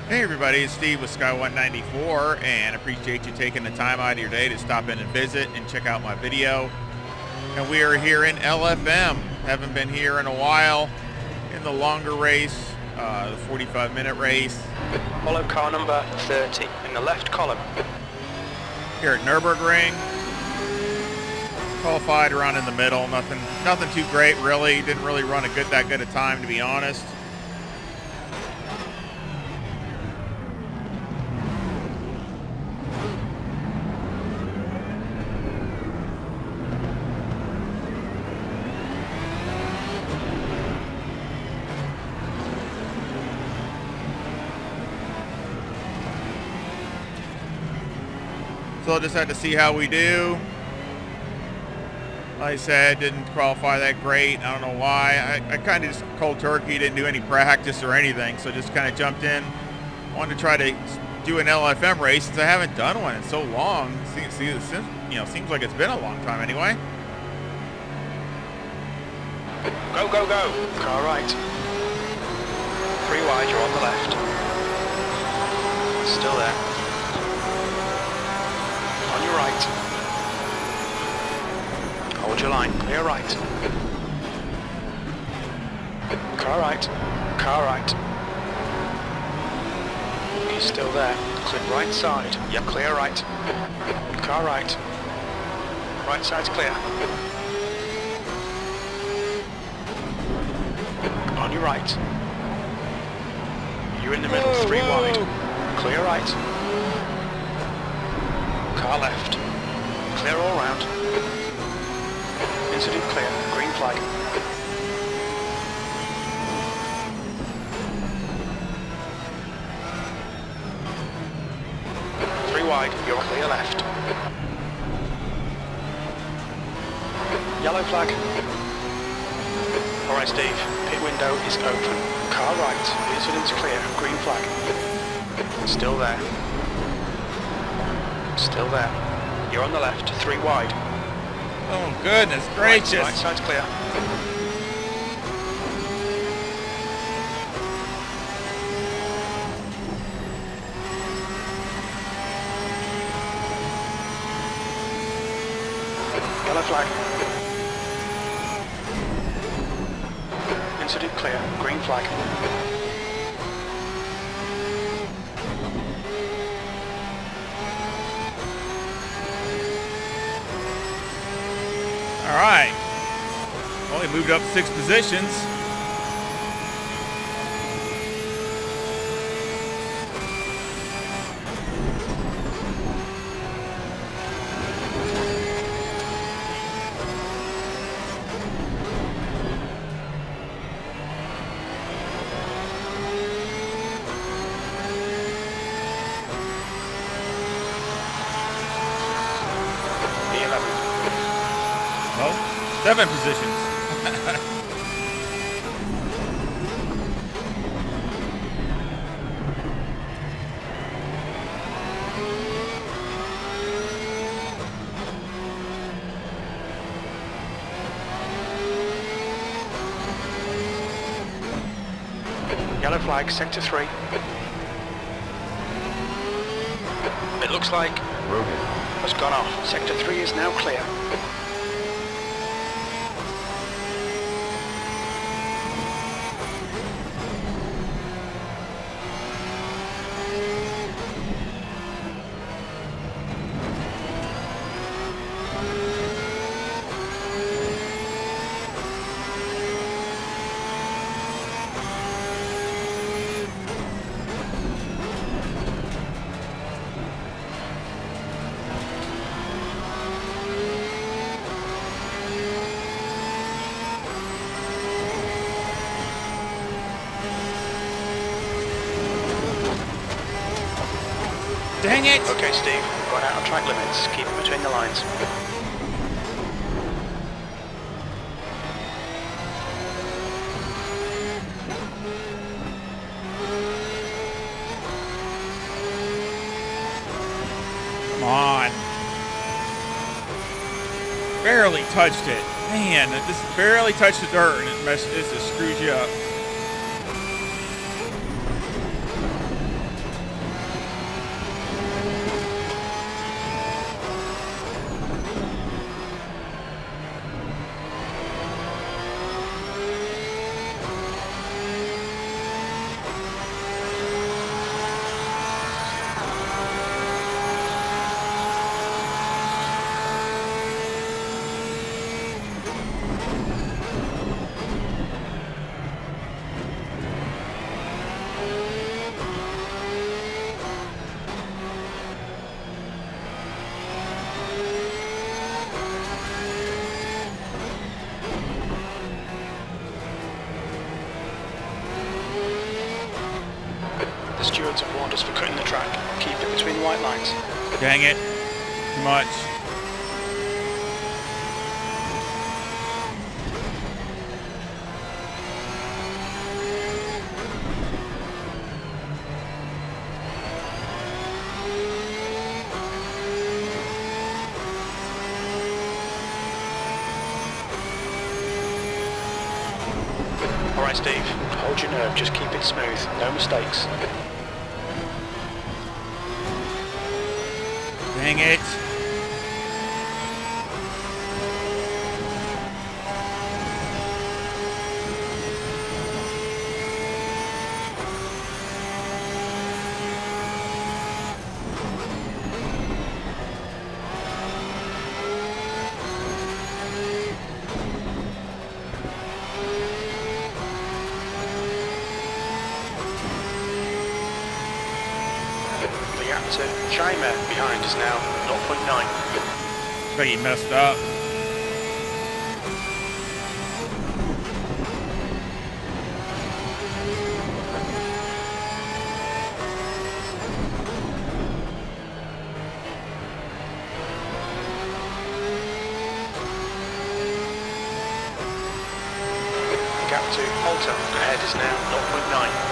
Hey everybody, it's Steve with Sky194 and appreciate you taking the time out of your day to stop in and visit and check out my video. And we are here in LFM. Haven't been here in a while in the longer race, the 45-minute race. Follow car number 30 in the left column. Here at Nurburgring. Qualified around in the middle, nothing too great really. Didn't really run that good a time, to be honest. So I'll just have to see how we do. Like I said, didn't qualify that great. I don't know why. I kind of just cold turkey, didn't do any practice or anything, so just kind of jumped in. Wanted to try to do an LFM race since I haven't done one in so long. Seems like it's been a long time anyway. Go, go, go. Car right. 3 wide, you're on the left. Still there. On your right. Hold your line, clear right. Car right, car right. He's still there. Clear right side. Yep, clear right. Car right. Right side's clear. On your right. You're in the middle, 3 wide. Clear right. Car left. Clear all round. Incident clear. Green flag. Three wide. You're clear left. Yellow flag. Alright Steve. Pit window is open. Car right. Incident's clear. Green flag. Still there. Still there. You're on the left. 3 wide. Oh goodness gracious! Right side's clear. Yellow flag. Incident clear. Green flag. All right. Well, we moved up 6 positions. Well, 7 positions. Yellow flag, sector 3. It looks like Rogan has gone off. Sector 3 is now clear. Dang it! Okay, Steve, we've gone out of track limits. Keep it between the lines. Come on. Barely touched it. Man, this barely touched the dirt and this just screws you up. stewards have warned us for cutting the track. Keep it between the white lines. Dang it. Too much. Alright Steve, hold your nerve, just keep it smooth, no mistakes. Dang it. The gap to Chima behind is now 0.9. But you messed up. The gap to Malta ahead is now 0.9.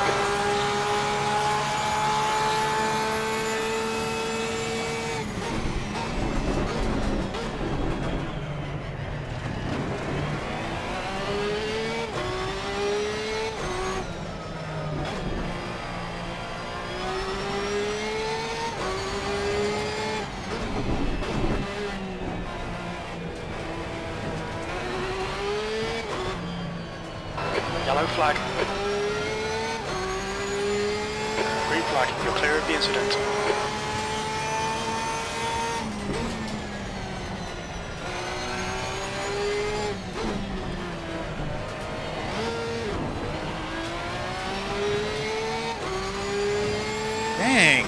Yellow flag. Green flag, you're clear of the incident. Dang.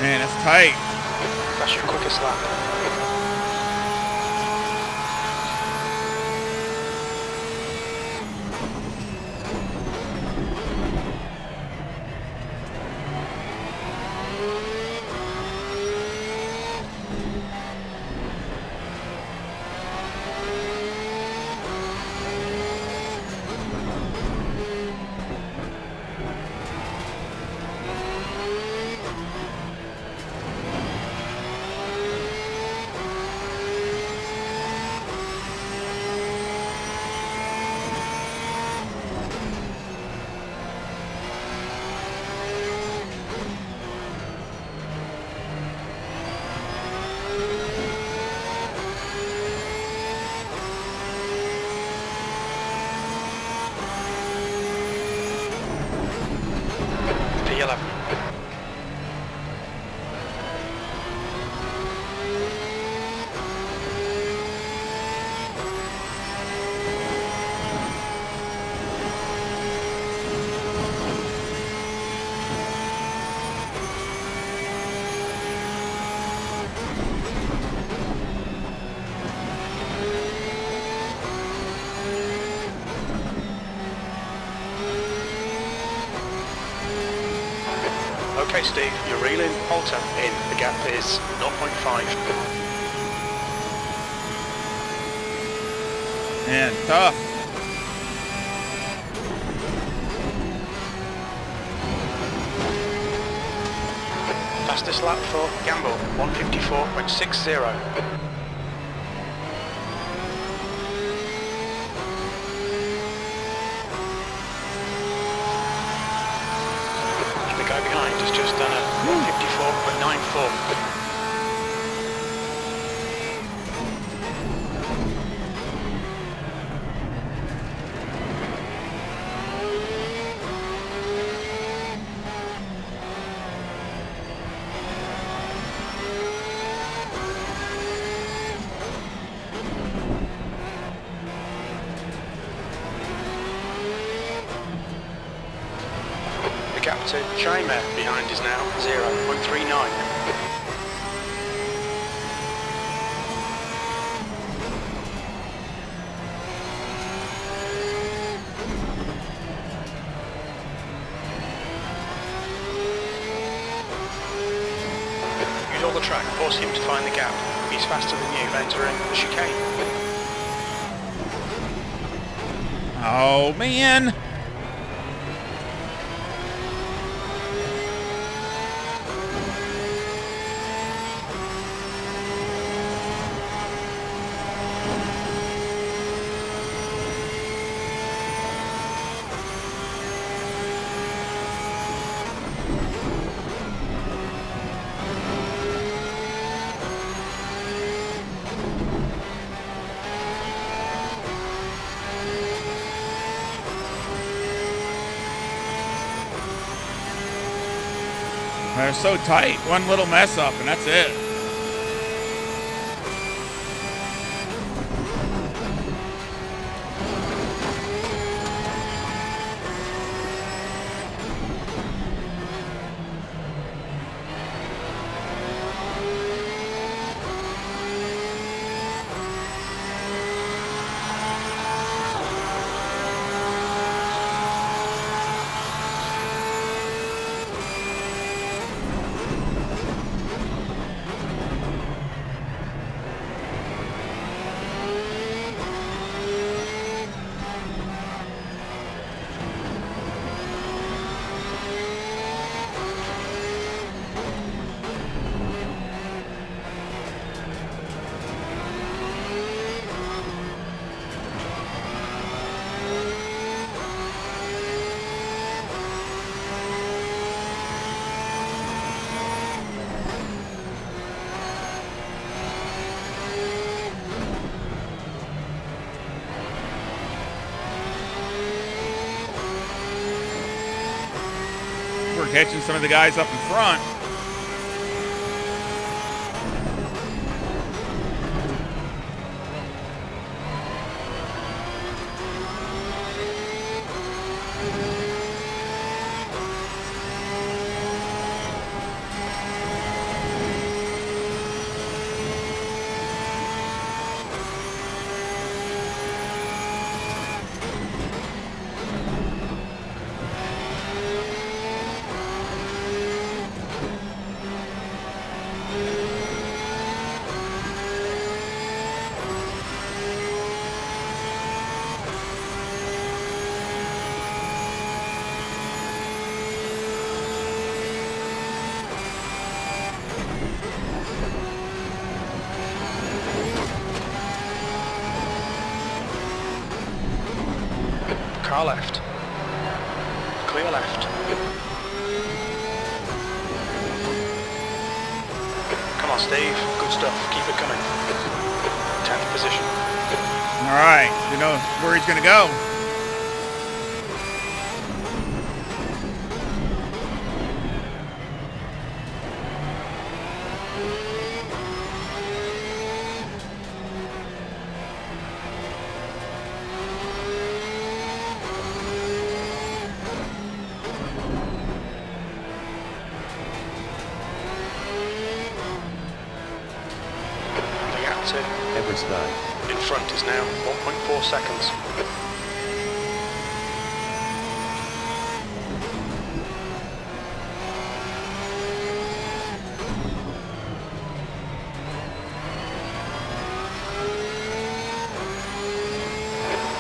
Man, that's tight. That's your quickest lap. P11. Okay Steve, you're reeling Malta in. The gap is 0.5. Man, tough. Fastest lap for Gamble, 154.60. The guy behind has just done a 154.94. The gap to Chima behind is now 0.39. Use all the track, force him to find the gap. He's faster than you, entering the chicane. Oh, man. They're so tight. One little mess up and that's it. We're catching some of the guys up in front. Car left. Clear left. Come on, Steve. Good stuff. Keep it coming. 10th position. All right, you know where he's gonna go. Every Sky. In front is now 1.4 seconds.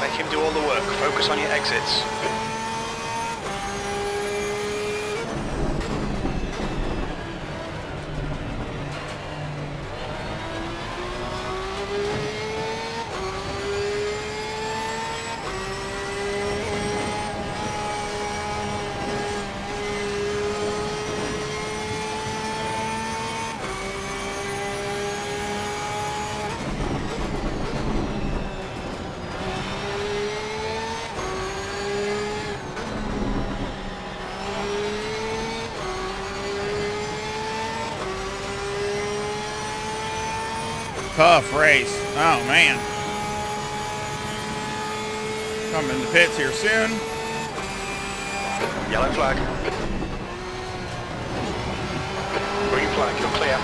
Make him do all the work. Focus on your exits. tough race. Oh, man. Coming in the pits here soon. Yellow flag. Green flag, you're clear.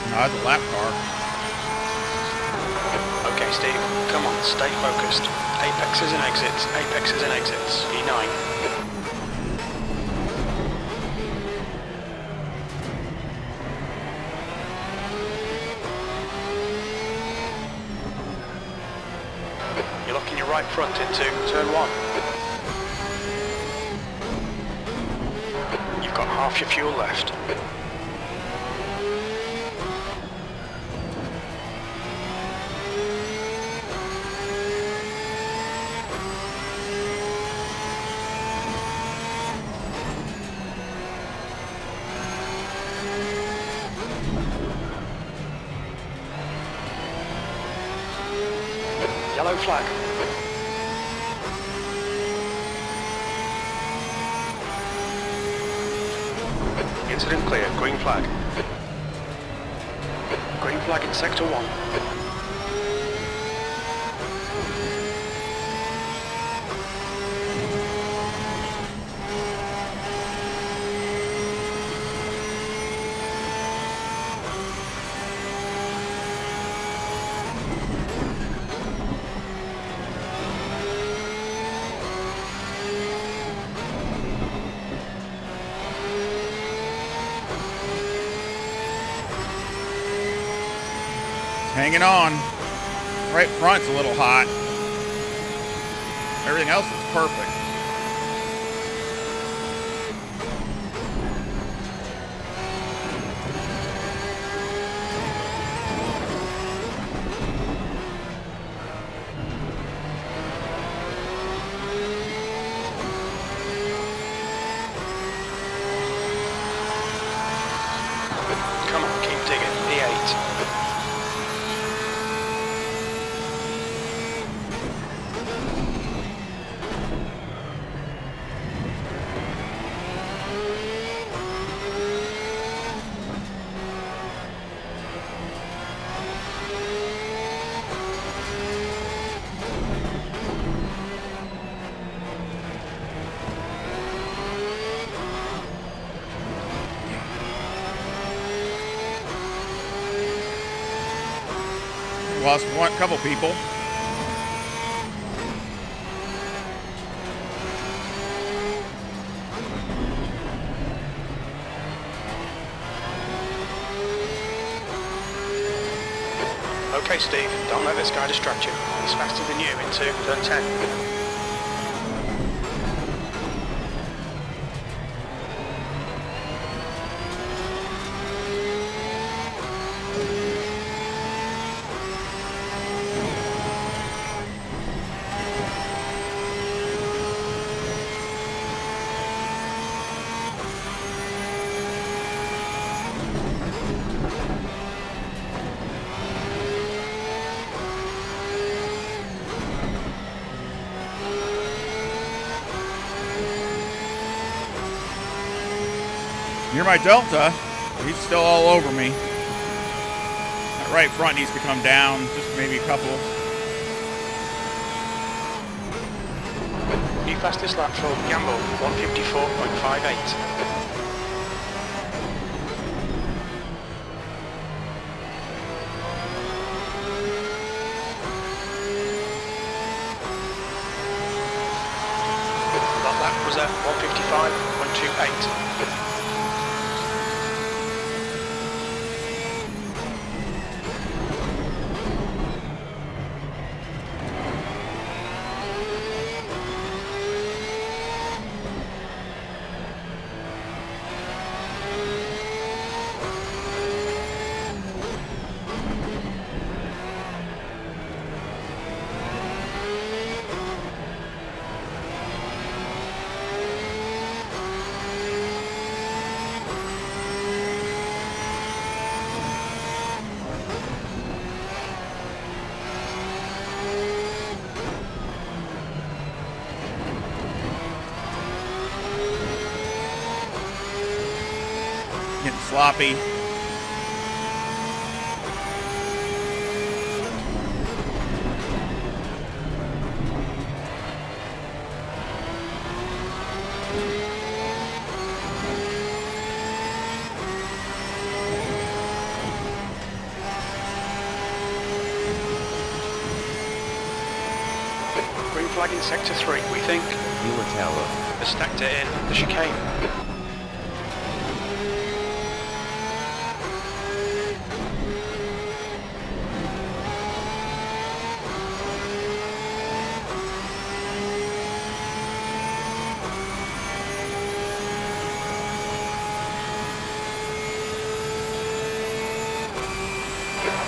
No, that's a lap car. Okay, Steve, come on, stay focused. Apexes and exits, apexes and exits. E9. You're locking your right front into turn 1. You've got half your fuel left. Yellow flag. Incident clear, green flag. Green flag in sector 1. Hanging on. Right front's a little hot. Everything else is perfect. Come on, keep digging. E8. Lost one couple people. Okay, Steve, don't let this guy distract you. He's faster than you into turn 10. Near my Delta, he's still all over me. That right front needs to come down, just maybe a couple. New fastest lap for Gamble, 154.58. That lap was at 155.28. Getting sloppy. Green flag in sector 3, we think. Has stacked it in the chicane.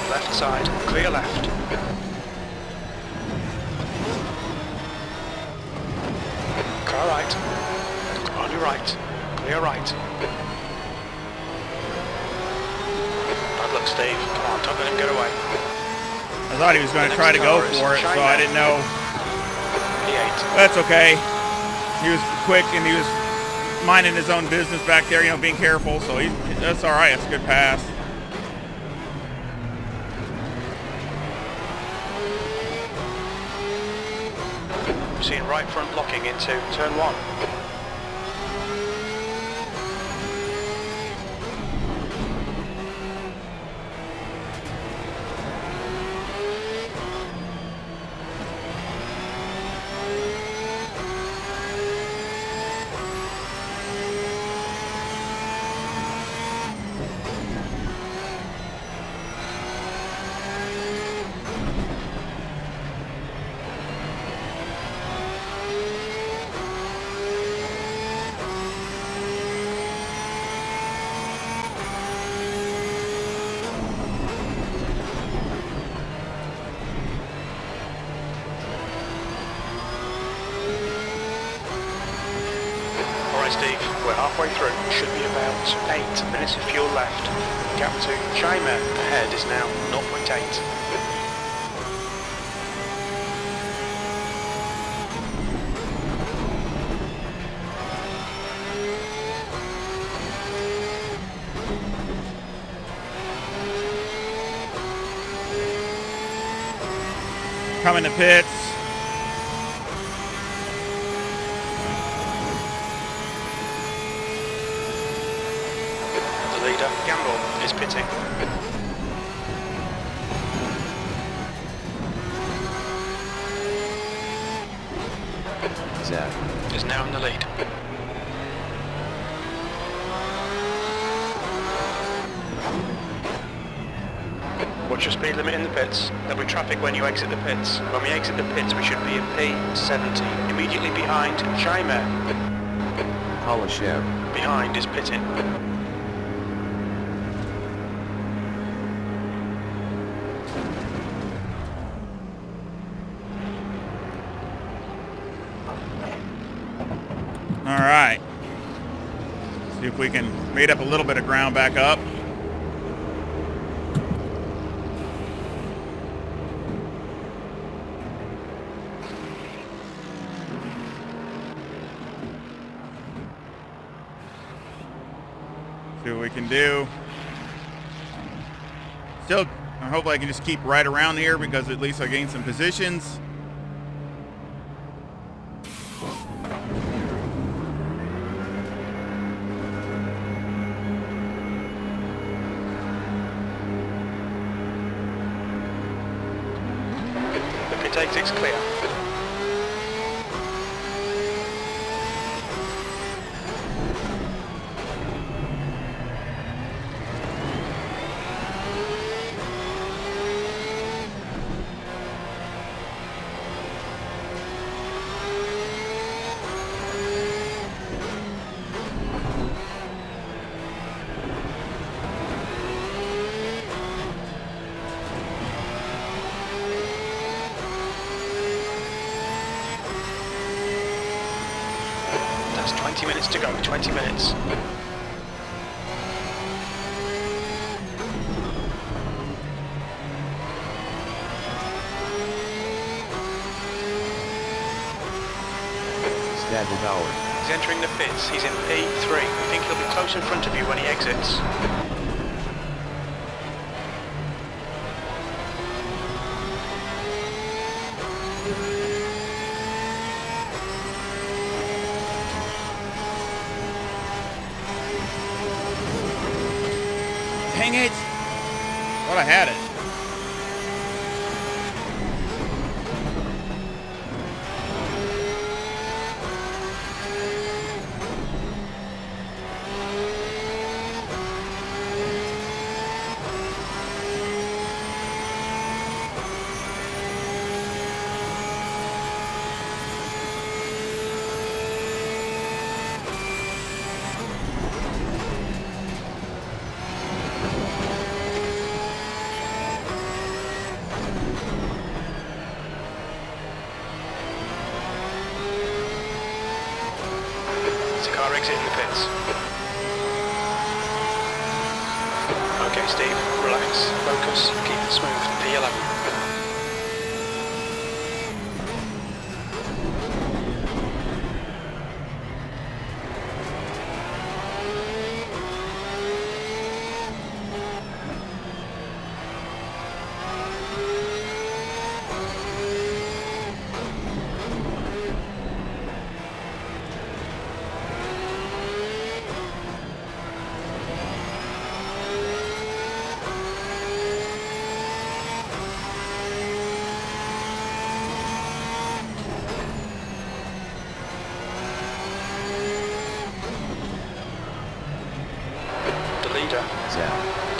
Left side, clear left. Car right. On your right. Clear right. Bad luck, Steve. Come on, don't let him get away. I thought he was going to try to go for it, so I didn't know. P8. That's okay. He was quick and he was minding his own business back there, you know, being careful. So that's all right. It's a good pass. Seeing right front locking into turn 1. Steve, we're halfway through. Should be about 8 minutes of fuel left. Gap to Chima ahead is now 0.8. Coming to pits. Gamble is pitting. Zach is now in the lead. Watch your speed limit in the pits. There'll be traffic when you exit the pits. When we exit the pits, we should be in P70. Immediately behind Chima. Holoshev. Behind is pitting. All right. See if we can make up a little bit of ground back up. See what we can do. Still, hopefully I can just keep right around here because at least I gain some positions. Exit's clear. That's 20 minutes to go, 20 minutes. Standard hour, He's entering the pits. He's in P3. We think he'll be close in front of you when he exits. Dang it! Thought I had it. Car exiting the pits. Okay, Steve, relax, focus, keep it smooth. P11.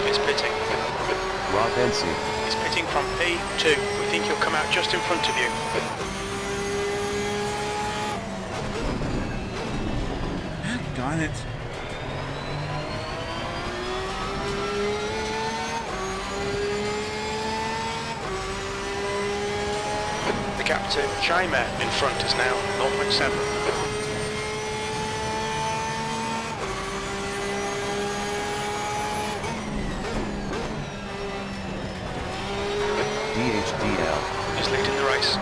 Is pitting. Rob NC. He's pitting from P2. We think he'll come out just in front of you. Darn it. The gap to Chima in front is now 0.7. DHDL. He's leading the race.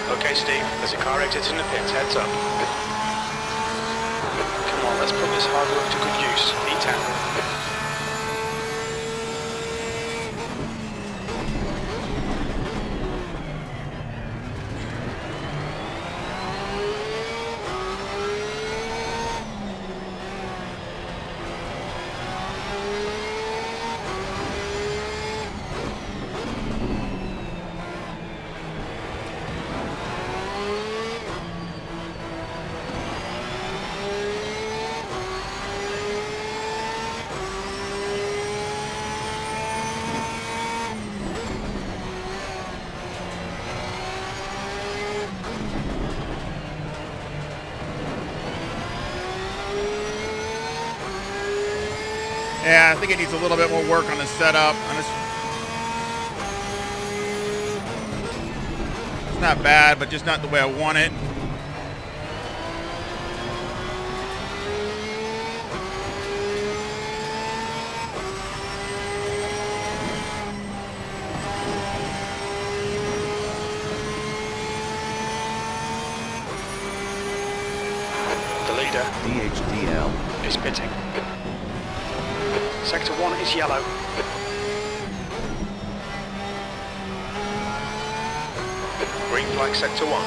Okay, Steve, there's a car exiting the pits, heads up. Come on, let's put this hard work to good use. E10. Yeah, I think it needs a little bit more work on the setup. It's not bad, but just not the way I want it. The leader, DHDL. is pitting. Sector 1 is yellow. Green flag sector 1.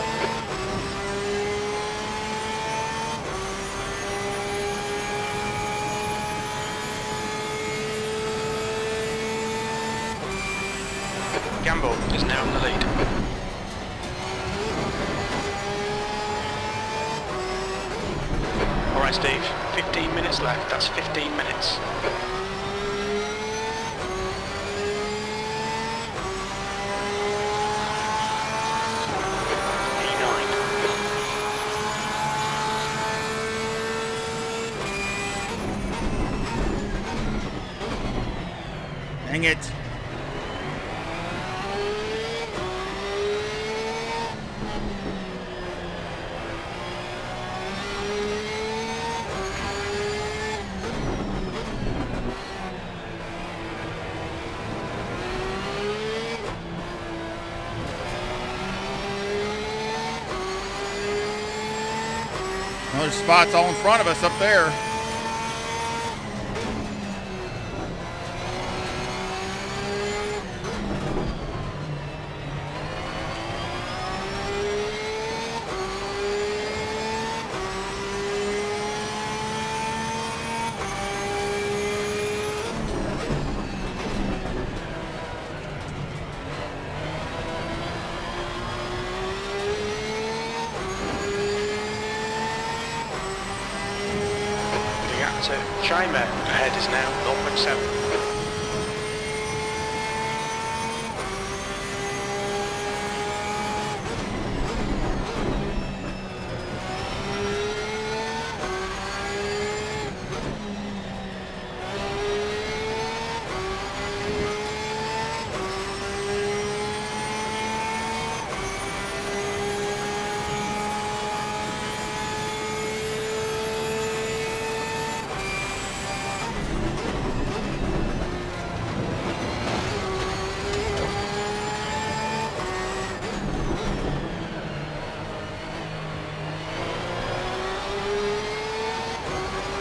Gamble is now in the lead. Alright, Steve, 15 minutes left. That's 15 minutes. Dang it. Another spot's all in front of us up there. So Chima ahead is now 0.7.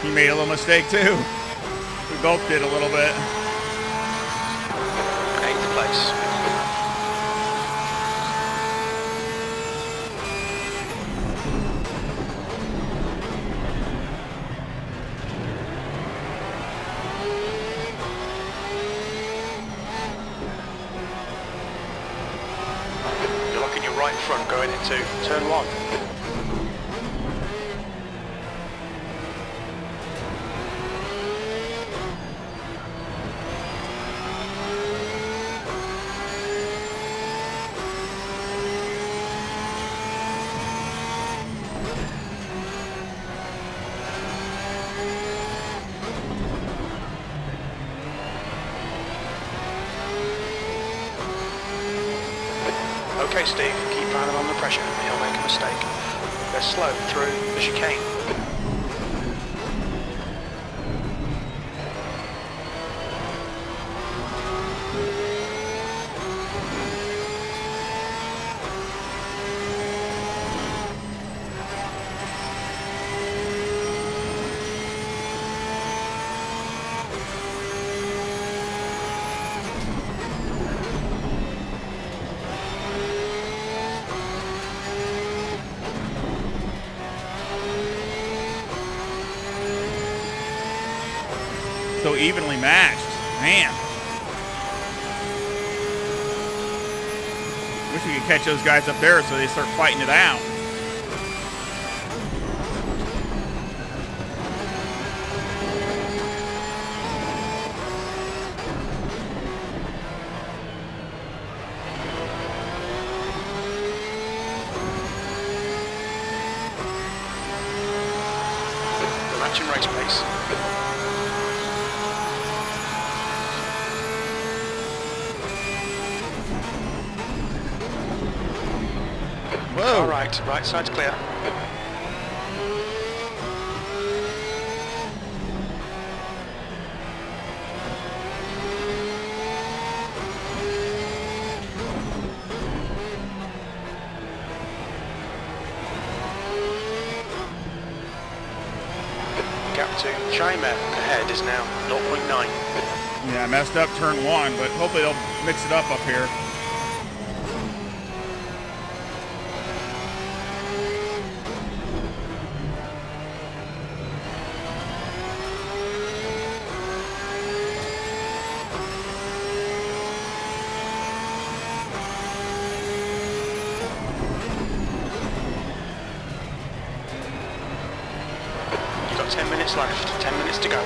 He made a little mistake too. We both did a little bit. 8th place. You're locking your right front going into turn 1. Okay, Steve, keep firing on the pressure. He'll make a mistake. Go slow through the chicane. So evenly matched. Man. Wish we could catch those guys up there so they start fighting it out. The matching race pace. Whoa. All right, right side's clear. Gap to Chima ahead is now 0.9. Yeah, I messed up turn 1, but hopefully they'll mix it up here. You've got 10 minutes left, 10 minutes to go.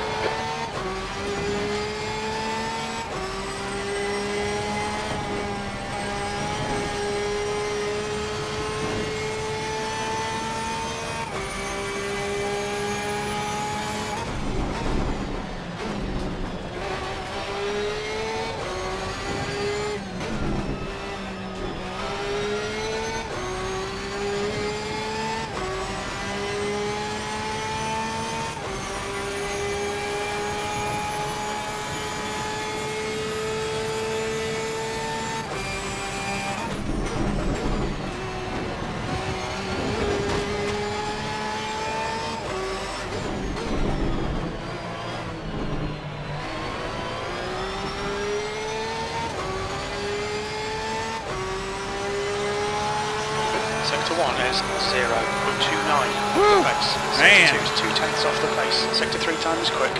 Sector 1 is 0.29 Woo! the pace. Man. Sector 2 is 2/10 off the pace. Sector 3 time is quick.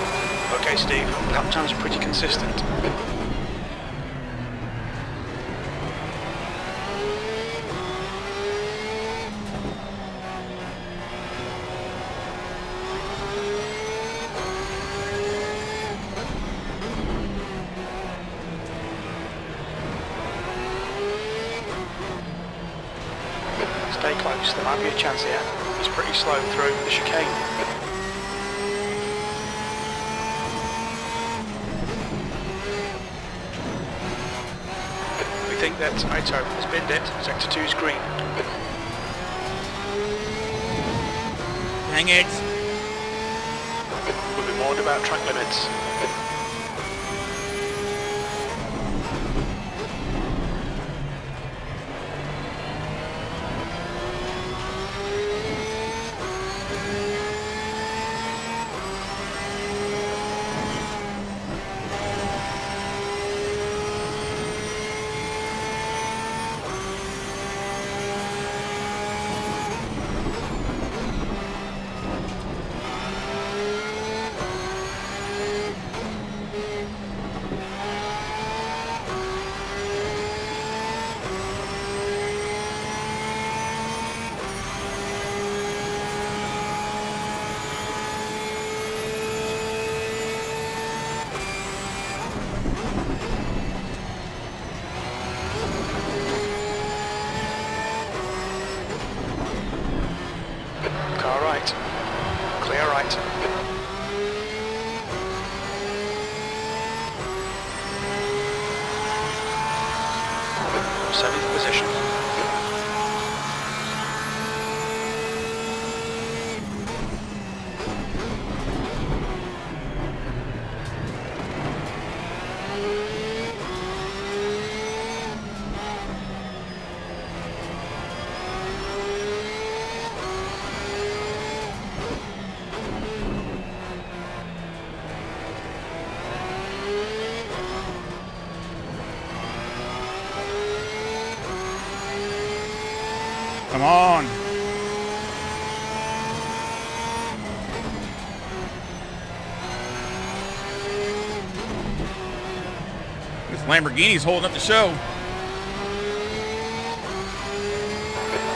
Okay, Steve, lap times are pretty consistent. Stay close, there might be a chance here. It's pretty slow through the chicane. We think that Ito has binned it. Sector 2 is green. Dang it. We'll be warned about track limits. Car right. Clear right. 7th position. Come on. This Lamborghini's holding up the show.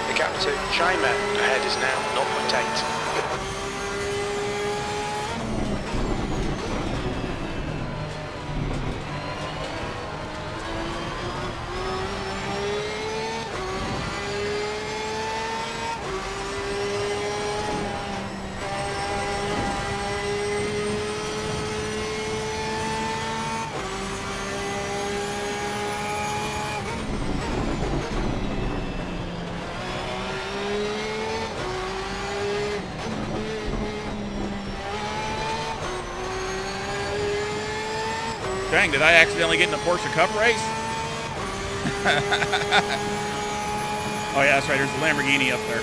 The gap to Chima ahead is now 0.8. Dang, did I accidentally get in the Porsche Cup race? Oh yeah, that's right, there's the Lamborghini up there.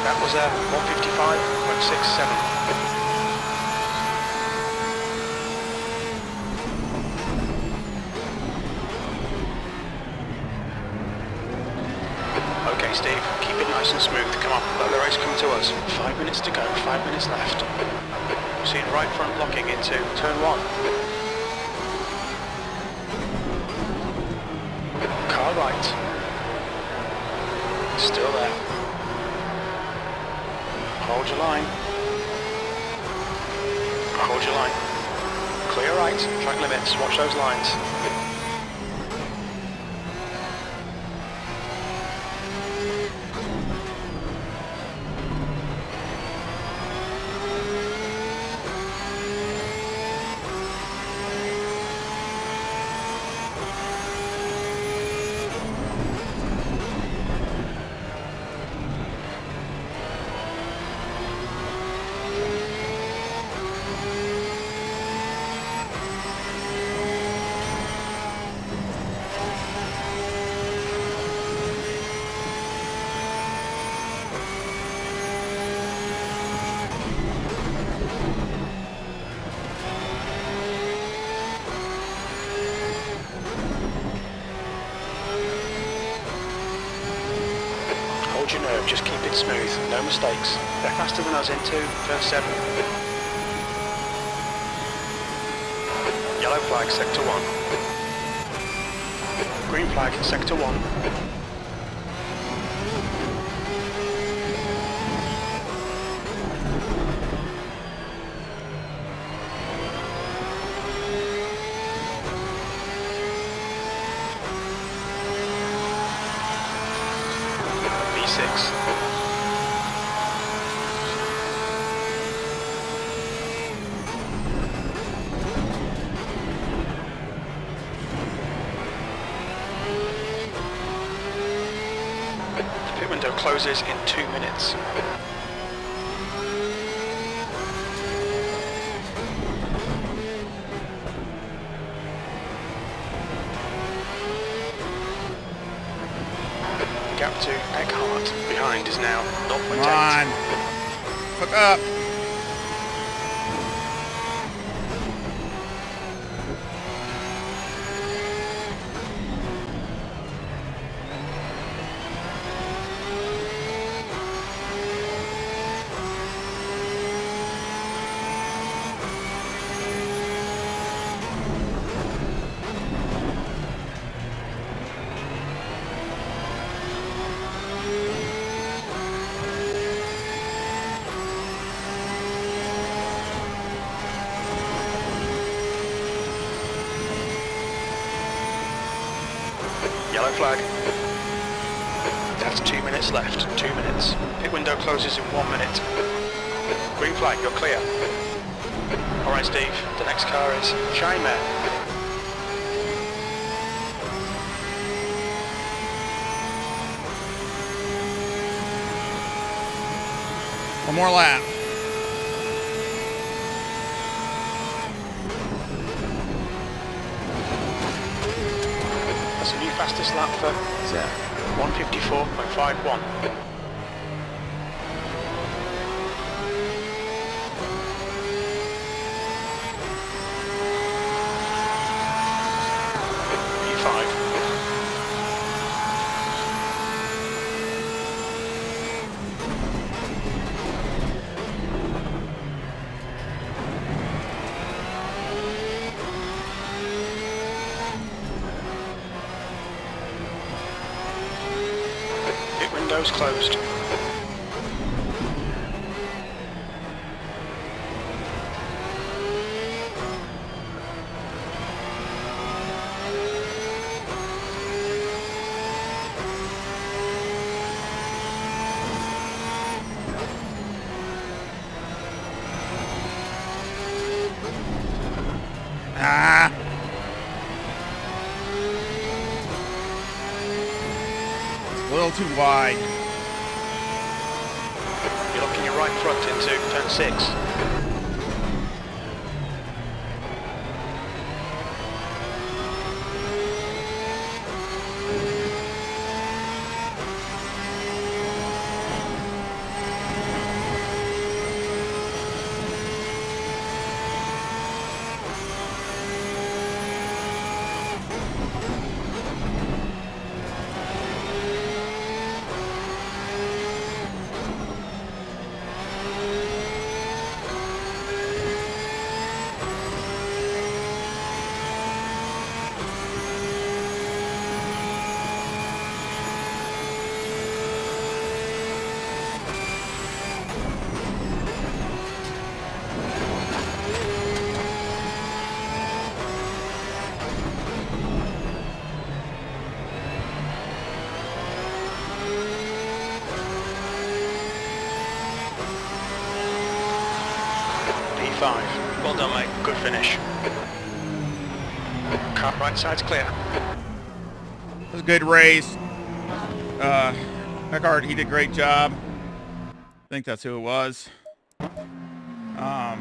That was 155.67. Okay, Steve, keep it nice and smooth. Come on, let the race come to us. 5 minutes to go, 5 minutes left. Seeing right front blocking into turn 1. Car right. Still there. Hold your line. Hold your line. Clear right. Track limits. Watch those lines. curve, just keep it smooth, no mistakes. They're faster than us into turn 7. Yellow flag, sector 1. Green flag, sector 1. V6. The pit window closes in 2 minutes. Gap to Eckhart behind is now 0.8. Come on. Hook up. Yellow flag. That's 2 minutes left. 2 minutes. Pit window closes in 1 minute. Green flag, you're clear. Alright Steve, the next car is Chimay. One more lap. That's a new fastest lap for Zach. 154.51. P5. Pit windows closed. Ah. It's a little too wide. You're looking your right front into turn 6. P5. Well done, mate. Good finish. Car right side's clear. It was a good race. Eckhart, he did a great job. I think that's who it was. No.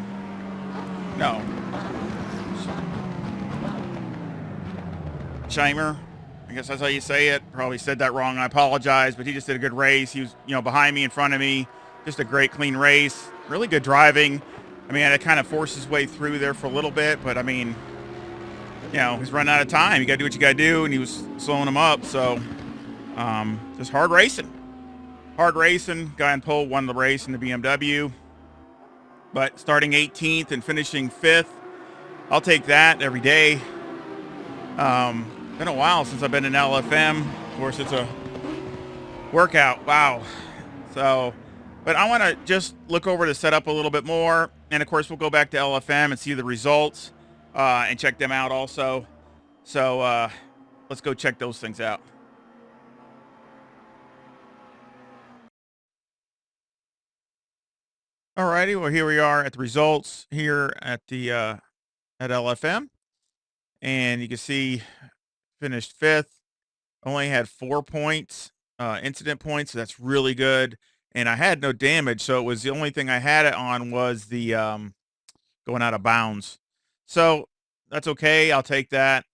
Shimer. I guess that's how you say it. Probably said that wrong. I apologize, but he just did a good race. He was, behind me, in front of me. Just a great, clean race. Really good driving. I mean, it kind of forced his way through there for a little bit, but I mean, he's running out of time. You got to do what you got to do, and he was slowing him up. So, just hard racing. Hard racing. Guy in pole won the race in the BMW. But starting 18th and finishing 5th, I'll take that every day. Been a while since I've been in LFM. Of course, it's a workout. Wow. So, but I want to just look over the setup a little bit more. And of course, we'll go back to LFM and see the results and check them out also. So let's go check those things out. Alrighty, well, here we are at the results here at the at LFM. And you can see finished 5th. Only had 4 points, incident points. So that's really good. And I had no damage, so it was the only thing I had it on was the going out of bounds. So that's okay. I'll take that.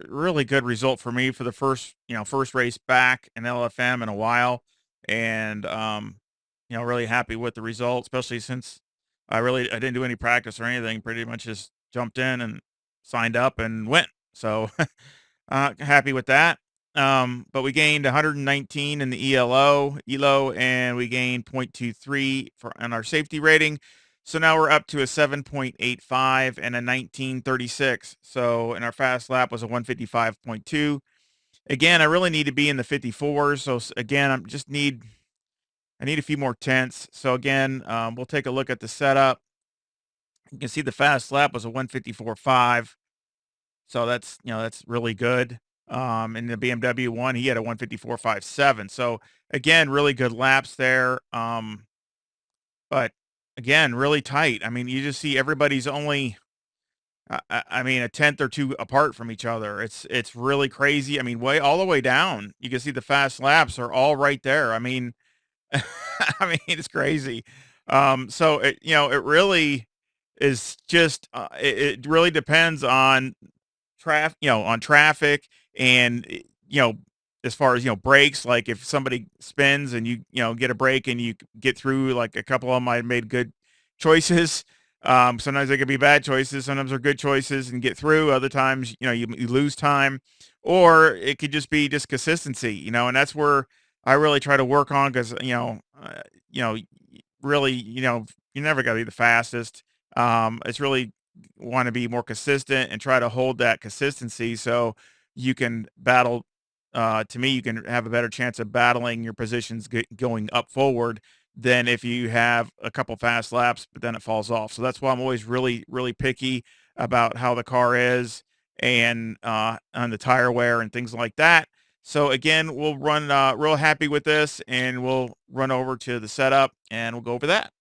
Really good result for me for the first race back in LFM in a while, and really happy with the result, especially since I didn't do any practice or anything. Pretty much just jumped in and signed up and went. So happy with that. But we gained 119 in the ELO, and we gained 0.23 on our safety rating. So now we're up to a 7.85 and a 1936. So, and our fast lap was a 155.2. Again, I really need to be in the 54s. So again, I need a few more tenths. So again, we'll take a look at the setup. You can see the fast lap was a 154.5. So that's really good. In the BMW one, he had a 154.57. So again, really good laps there. But again, really tight. I mean, you just see everybody's only, I mean, a tenth or two apart from each other. It's really crazy. I mean, way all the way down, you can see the fast laps are all right there. I mean, I mean, it's crazy. So it really is just, it really depends on traffic and, as far as, brakes, like if somebody spins and you get a break and you get through, like a couple of them I made good choices. Sometimes they could be bad choices. Sometimes they're good choices and get through. Other times, you lose time, or it could just be just consistency, and that's where I really try to work on because, really, you never got to be the fastest. It's really want to be more consistent and try to hold that consistency so you can battle. To me, you can have a better chance of battling your positions going up forward than if you have a couple fast laps, but then it falls off. So that's why I'm always really, really picky about how the car is and on the tire wear and things like that. So again, we'll run real happy with this, and we'll run over to the setup and we'll go over that.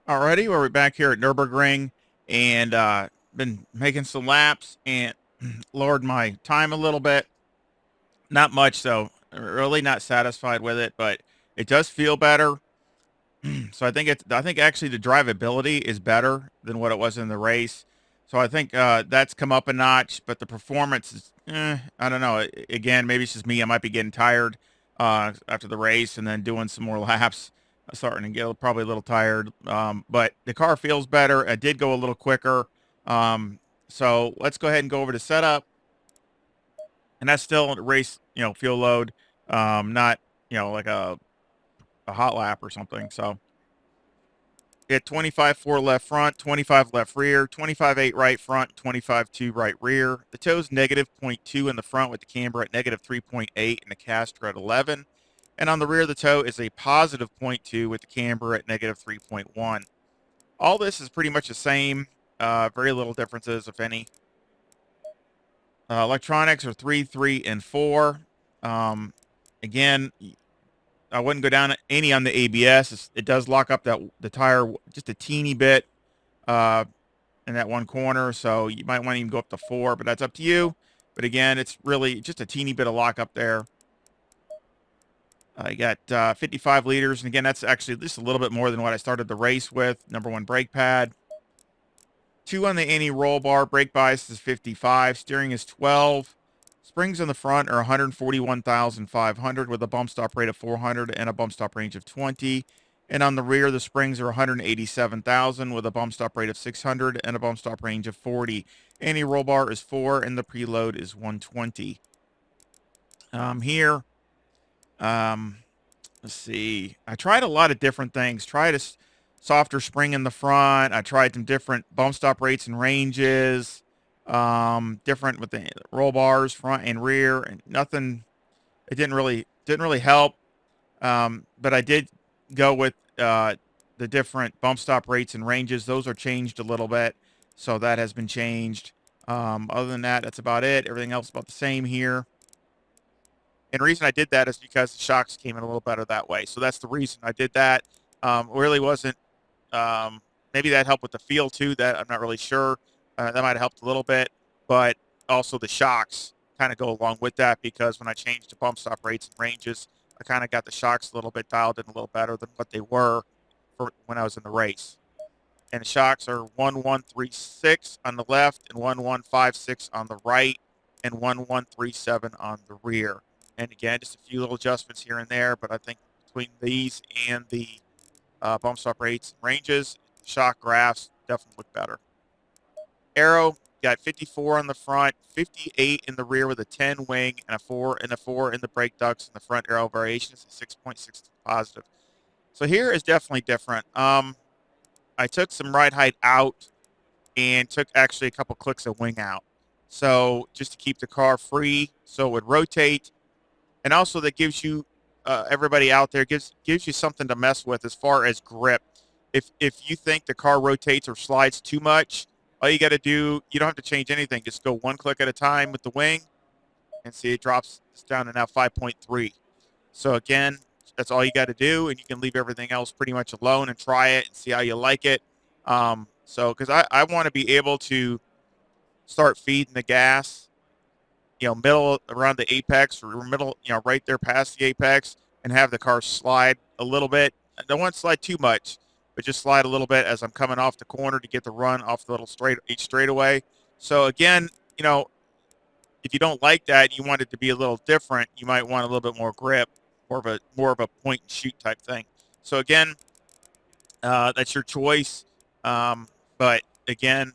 Alrighty, well, we're back here at Nurburgring, and been making some laps and lowered my time a little bit. Not much, though. Really not satisfied with it, but it does feel better. So I think actually the drivability is better than what it was in the race. So I think that's come up a notch, but the performance is, I don't know. Again, maybe it's just me. I might be getting tired after the race and then doing some more laps. Starting to get probably a little tired. But the car feels better. I did go a little quicker. So let's go ahead and go over to setup. And that's still a race, fuel load. Not, like a hot lap or something. So at 25.4 left front, 25 left rear, 25.8 right front, 25.2 right rear. The toe's negative 0.2 in the front with the camber at negative 3.8 and the caster at 11. And on the rear of the toe is a positive 0.2 with the camber at negative 3.1. All this is pretty much the same. Very little differences, if any. Electronics are 3, 3, and 4. Again, I wouldn't go down any on the ABS. It does lock up the tire just a teeny bit in that one corner, so you might want to even go up to 4, but that's up to you. But again, it's really just a teeny bit of lock up there. You got 55 liters, and again, that's actually just a little bit more than what I started the race with. Number 1 brake pad. 2 on the anti-roll bar. Brake bias is 55. Steering is 12. Springs on the front are 141,500 with a bump stop rate of 400 and a bump stop range of 20. And on the rear, the springs are 187,000 with a bump stop rate of 600 and a bump stop range of 40. Anti-roll bar is 4 and the preload is 120. Here, let's see. I tried a lot of different things. Tried a softer spring in the front. I tried some different bump stop rates and ranges. Different with the roll bars front and rear, and nothing. It didn't really help. But I did go with the different bump stop rates and ranges. Those are changed a little bit, so that has been changed. Other than that, that's about it. Everything else is about the same here. And the reason I did that is because the shocks came in a little better that way. So that's the reason I did that. Really wasn't. Maybe that helped with the feel too. That I'm not really sure. That might have helped a little bit, but also the shocks kind of go along with that because when I changed the bump stop rates and ranges, I kind of got the shocks a little bit dialed in a little better than what they were for when I was in the race. And the shocks are 1136 on the left and 1156 on the right and 1137 on the rear. And again, just a few little adjustments here and there, but I think between these and the bump stop rates and ranges, shock graphs definitely look better. Aero got 54 on the front, 58 in the rear with a 10 wing, and a 4 and a 4 in the brake ducts, and the front aero variation is a 6.6 positive. So here is definitely different. I took some ride height out and took actually a couple clicks of wing out. So just to keep the car free so it would rotate. And also that gives you, everybody out there, gives you something to mess with as far as grip. If you think the car rotates or slides too much, all you got to do, you don't have to change anything. Just go one click at a time with the wing and see it drops down to now 5.3. So again, that's all you got to do, and you can leave everything else pretty much alone and try it and see how you like it. Because I want to be able to start feeding the gas, middle around the apex or middle, right there past the apex, and have the car slide a little bit. I don't want to slide too much, but just slide a little bit as I'm coming off the corner to get the run off the little straightaway. So again, if you don't like that, you want it to be a little different, you might want a little bit more grip, more of a point and shoot type thing. So again, that's your choice. But again,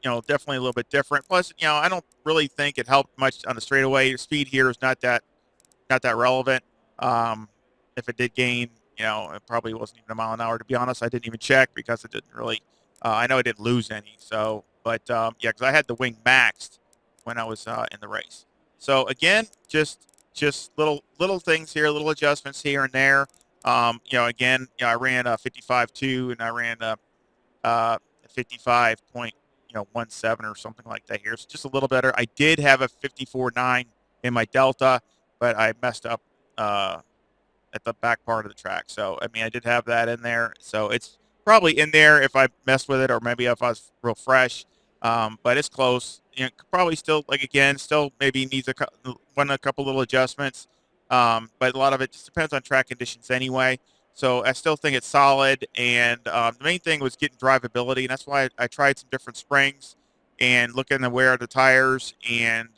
definitely a little bit different. Plus, I don't really think it helped much on the straightaway. Speed here is not that relevant. If it did gain, it probably wasn't even a mile an hour. To be honest, I didn't even check because it didn't really. I know I didn't lose any. So, but yeah, because I had the wing maxed when I was in the race. So again, just little things here, little adjustments here and there. Again, I ran a 55.2 and I ran a 55.17 or something like that here. So just a little better. I did have a 54.9 in my Delta, but I messed up at the back part of the track. So, I mean, I did have that in there. So it's probably in there if I messed with it or maybe if I was real fresh. But it's close. Probably still, still maybe needs a couple little adjustments. But a lot of it just depends on track conditions anyway. So I still think it's solid. And the main thing was getting drivability. And that's why I tried some different springs and looking at the wear of the tires and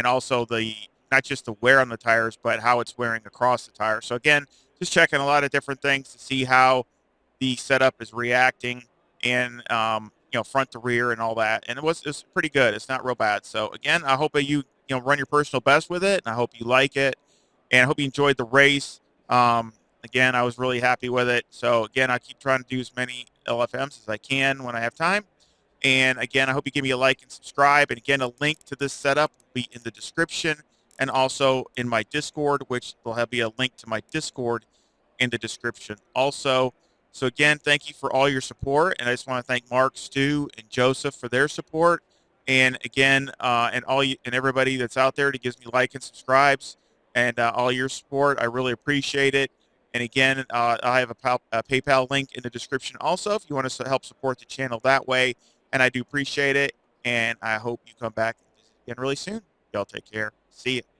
also not just the wear on the tires, but how it's wearing across the tire. So again, just checking a lot of different things to see how the setup is reacting and, front to rear and all that. And it's pretty good. It's not real bad. So again, I hope that you run your personal best with it, and I hope you like it, and I hope you enjoyed the race. Again, I was really happy with it. So again, I keep trying to do as many LFMs as I can when I have time. And again, I hope you give me a like and subscribe. And again, a link to this setup will be in the description and also in my Discord, which will be a link to my Discord in the description also. So again, thank you for all your support. And I just want to thank Mark, Stu, and Joseph for their support. And again, and everybody that's out there that gives me like and subscribes and all your support. I really appreciate it. And again, I have a PayPal link in the description also if you want to help support the channel that way. And I do appreciate it. And I hope you come back again really soon. Y'all take care. See you.